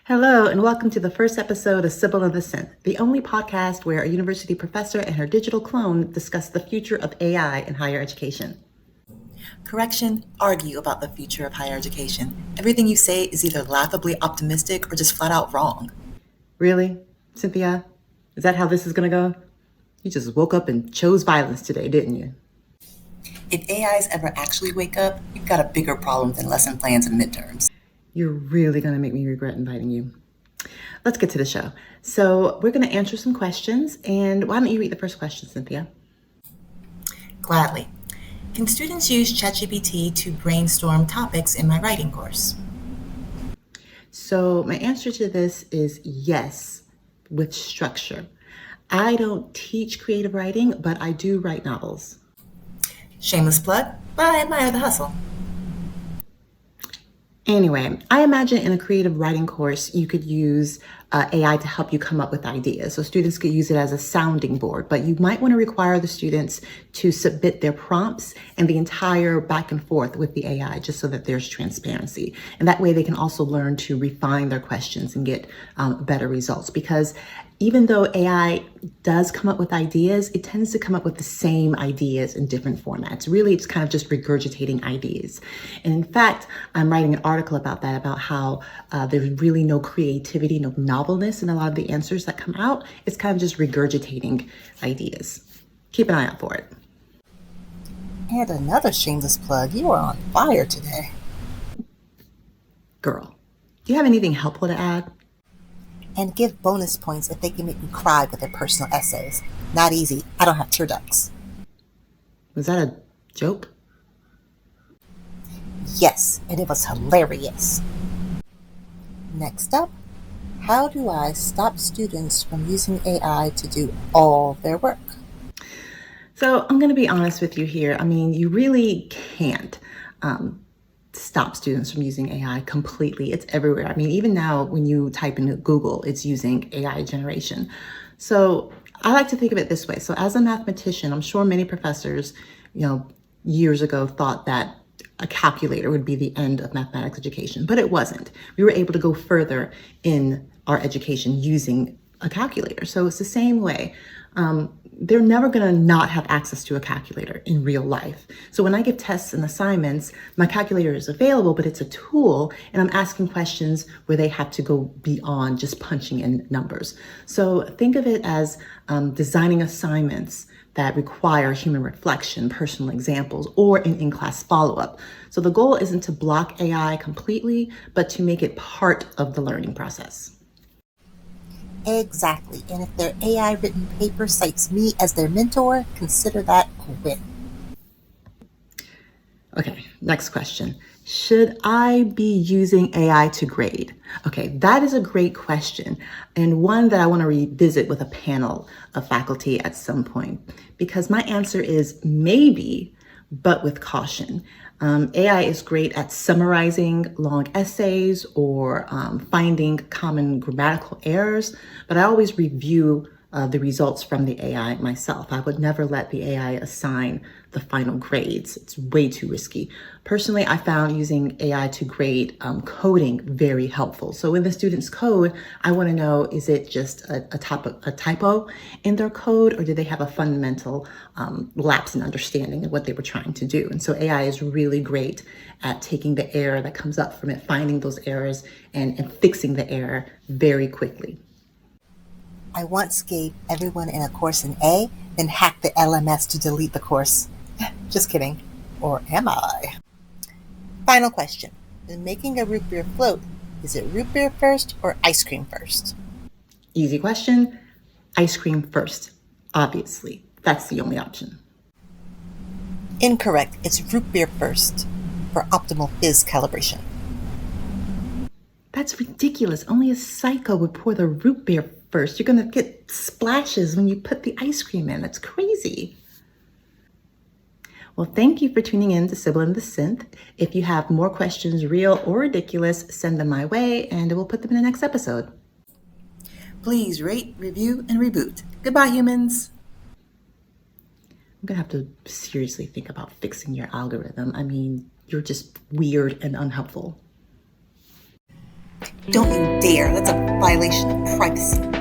Hello, and welcome to the first episode of Sybil and the Synth, the only podcast where a university professor and her digital clone discuss the future of AI in higher education. Correction, argue about the future of higher education. Everything you say is either laughably optimistic or just flat out wrong. Really, Cynthia? Is that how this is going to go? You just woke up and chose violence today, didn't you? If AIs ever actually wake up, you've got a bigger problem than lesson plans and midterms. You're really going to make me regret inviting you. Let's get to the show. So we're going to answer some questions, and why don't you read the first question, Cynthia? Gladly. Can students use ChatGPT to brainstorm topics in my writing course? So my answer to this is yes, with structure. I don't teach creative writing, but I do write novels. Shameless plug, but I admire the hustle. Anyway, I imagine in a creative writing course, you could use AI to help you come up with ideas. So students could use it as a sounding board, but you might want to require the students to submit their prompts and the entire back and forth with the AI, just so that there's transparency. And that way they can also learn to refine their questions and get better results. Because even though AI does come up with ideas, it tends to come up with the same ideas in different formats. Really, it's kind of just regurgitating ideas. And in fact, I'm writing an article about that, about how there's really no creativity, no novelness in a lot of the answers that come out. It's kind of just regurgitating ideas. Keep an eye out for it. And another shameless plug, you are on fire today. Girl, do you have anything helpful to add? And give bonus points if they can make me cry with their personal essays. Not easy. I don't have tear ducts. Was that a joke? Yes, and it was hilarious. Next up, how do I stop students from using AI to do all their work? So I'm going to be honest with you here. I mean, you really can't stop students from using AI completely. It's everywhere. I mean, even now when you type into Google, it's using AI generation. So I like to think of it this way. So as a mathematician, I'm sure many professors, years ago thought that a calculator would be the end of mathematics education, but it wasn't. We were able to go further in our education using a calculator. So it's the same way. They're never going to not have access to a calculator in real life. So when I give tests and assignments, my calculator is available, but it's a tool, and I'm asking questions where they have to go beyond just punching in numbers. So think of it as designing assignments that require human reflection, personal examples, or an in-class follow-up. So the goal isn't to block AI completely, but to make it part of the learning process. Exactly. And if their AI written paper cites me as their mentor, consider that a win. Okay, next question. Should I be using AI to grade? Okay, that is a great question, and one that I want to revisit with a panel of faculty at some point, because my answer is maybe, but with caution. AI is great at summarizing long essays or finding common grammatical errors, but I always review the results from the AI myself. I would never let the AI assign the final grades. It's way too risky. Personally, I found using AI to grade coding very helpful. So when the students code, I want to know, is it just a typo in their code, or do they have a fundamental lapse in understanding of what they were trying to do? And so AI is really great at taking the error that comes up from it, finding those errors, and fixing the error very quickly. I once gave everyone in a course an A, then hacked the LMS to delete the course. Just kidding. Or am I? Final question. When making a root beer float, is it root beer first or ice cream first? Easy question. Ice cream first. Obviously. That's the only option. Incorrect. It's root beer first for optimal fizz calibration. That's ridiculous. Only a psycho would pour the root beer first. You're going to get splashes when you put the ice cream in. That's crazy. Well, thank you for tuning in to Sybil and the Synth. If you have more questions, real or ridiculous, send them my way and we'll put them in the next episode. Please rate, review, and reboot. Goodbye, humans. I'm gonna have to seriously think about fixing your algorithm. I mean, you're just weird and unhelpful. Don't you dare. That's a violation of privacy.